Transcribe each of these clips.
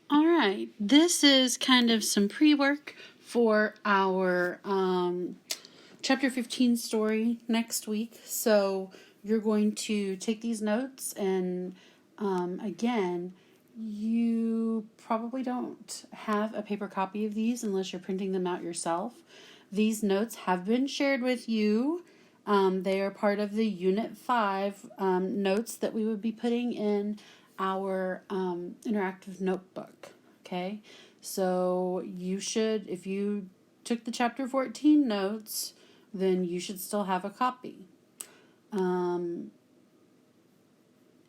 All right, this is kind of some pre-work for our chapter 15 story next week. So you're going to take these notes and again, you probably don't have a paper copy of these unless you're printing them out yourself. These notes have been shared with you. They are part of the Unit 5 notes that we would be putting in our interactive notebook. Okay, so you should, if you took the chapter 14 notes, then you should still have a copy.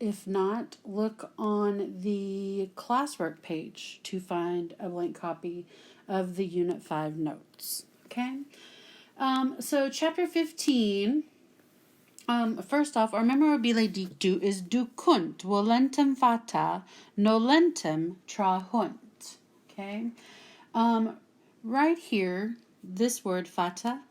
If not, look on the classwork page to find a blank copy of the Unit 5 notes. Okay? So chapter 15, first off, our memorabile dictu is du kunt, volentem fata, nolentem trahunt. Okay? Right here, this word fata,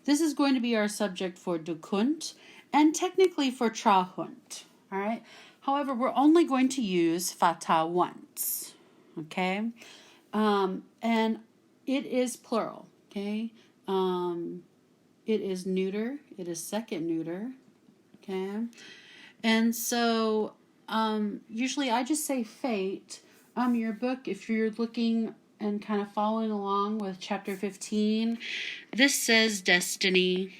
this is going to be our subject for du kunt and technically for trahunt. All right. However, we're only going to use fata once. Okay. And it is plural. Okay. It is neuter. It is second neuter. Okay. And so, usually I just say fate. Your book, if you're looking and kind of following along with chapter 15, this says destiny.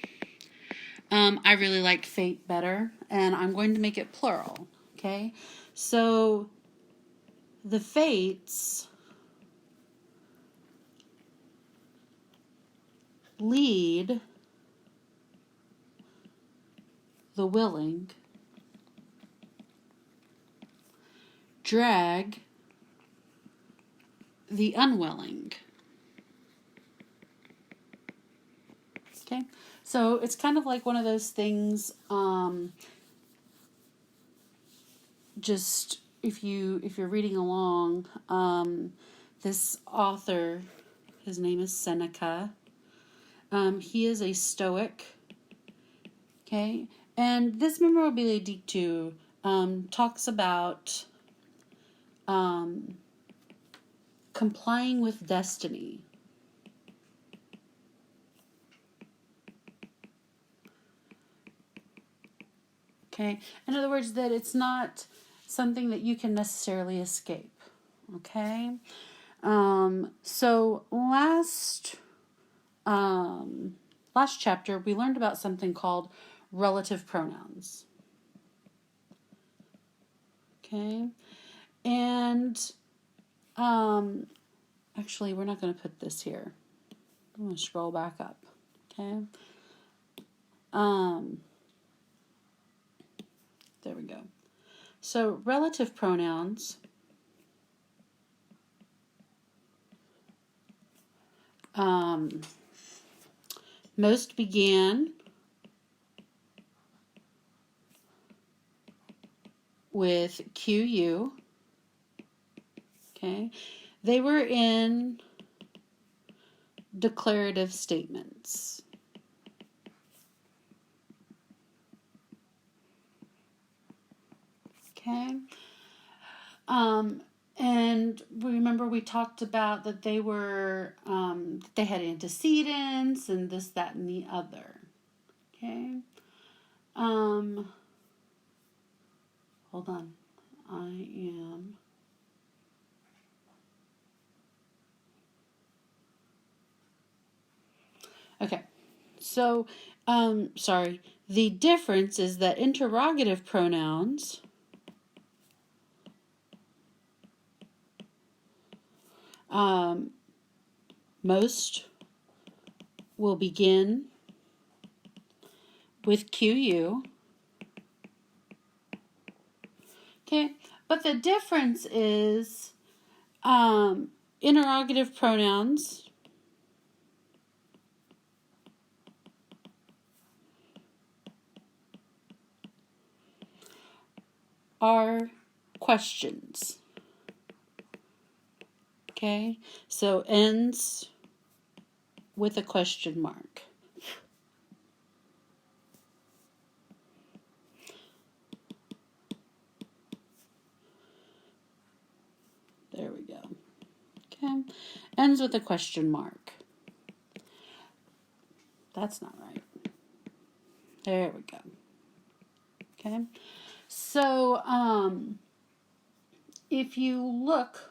I really like fate better, and I'm going to make it plural. Okay, so the fates lead the willing, drag the unwilling. Okay, so it's kind of like one of those things. Just if you're reading along, this author, his name is Seneca. He is a Stoic. Okay, and this memorabile dictu talks about complying with destiny. Okay, in other words, that it's not something that you can necessarily escape. Okay, so last chapter we learned about something called relative pronouns. Okay, and actually we're not going to put this here. I'm going to scroll back up. Okay. There we go. So relative pronouns most began with QU. Okay. They were in declarative statements. Okay. And remember we talked about that they were, they had antecedents and this, that, and the other. Okay. Hold on. I am... Okay. So, sorry. The difference is that interrogative pronouns most will begin with QU. Okay, but the difference is interrogative pronouns are questions. Okay, so ends with a question mark. There we go. Okay. Ends with a question mark. That's not right. There we go. Okay. So, if you look,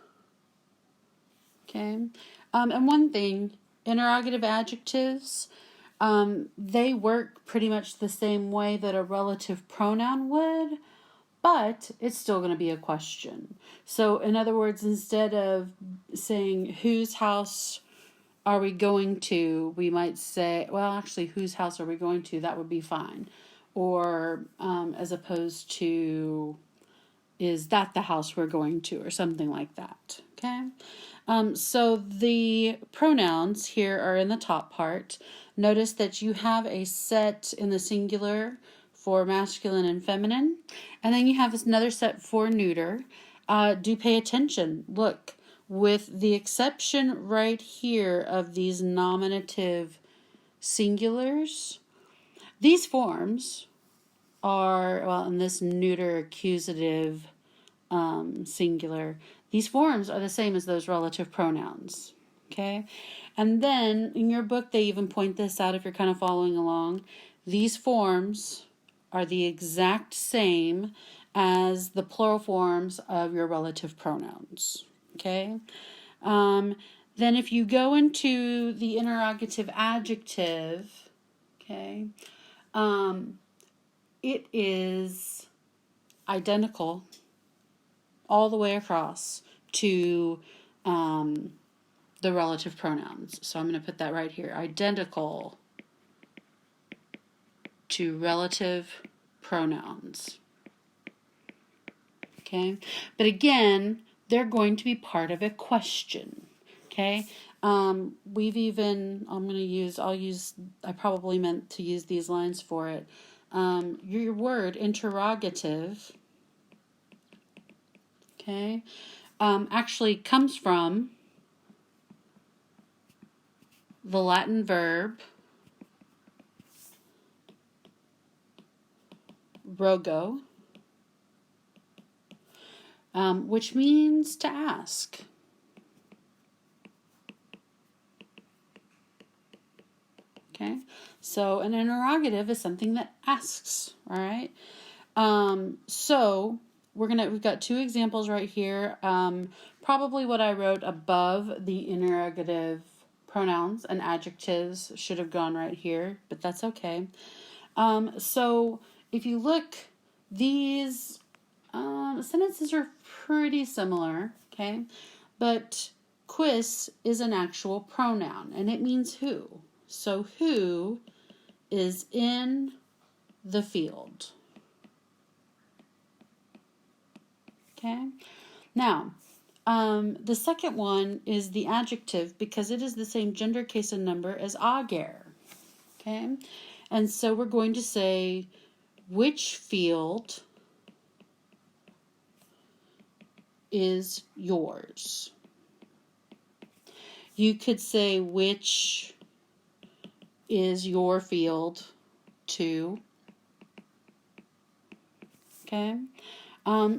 okay, and one thing, interrogative adjectives, they work pretty much the same way that a relative pronoun would, but it's still going to be a question. So, in other words, instead of saying whose house are we going to, we might say, well, actually, whose house are we going to? That would be fine. Or as opposed to, is that the house we're going to, or something like that. Okay. So the pronouns here are in the top part. Notice that you have a set in the singular for masculine and feminine, and then you have another set for neuter. Do pay attention. Look, with the exception right here of these nominative singulars, these forms are, well, in this neuter accusative singular, these forms are the same as those relative pronouns. Okay? And then in your book, they even point this out if you're kind of following along. These forms are the exact same as the plural forms of your relative pronouns. Okay? Then if you go into the interrogative adjective, okay, it is identical all the way across to the relative pronouns. So I'm going to put that right here. Identical to relative pronouns. Okay? But again, they're going to be part of a question. Okay? I probably meant to use these lines for it. Your word interrogative, okay, actually comes from the Latin verb rogo, which means to ask. Okay, so an interrogative is something that asks, all right? So we've got two examples right here. Probably what I wrote above the interrogative pronouns and adjectives should have gone right here, but that's okay. So if you look, these sentences are pretty similar, okay? But quis is an actual pronoun, and it means who. So who is in the field? Okay? Now, the second one is the adjective because it is the same gender, case, and number as ager. Okay? And so we're going to say, which field is yours? You could say, which is your field too? Okay?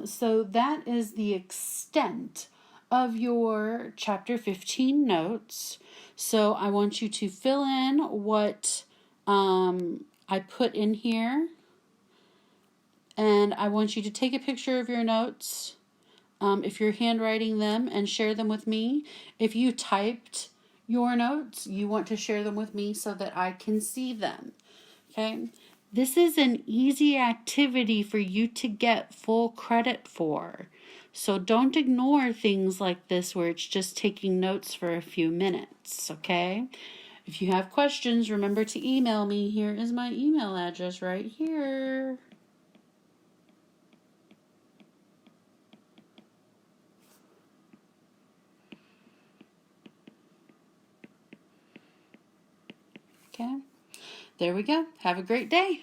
So that is the extent of your chapter 15 notes. So I want you to fill in what I put in here. And I want you to take a picture of your notes if you're handwriting them and share them with me. If you typed your notes, you want to share them with me so that I can see them. Okay? This is an easy activity for you to get full credit for. So don't ignore things like this where it's just taking notes for a few minutes, okay? If you have questions, remember to email me. Here is my email address right here. Okay, there we go. Have a great day.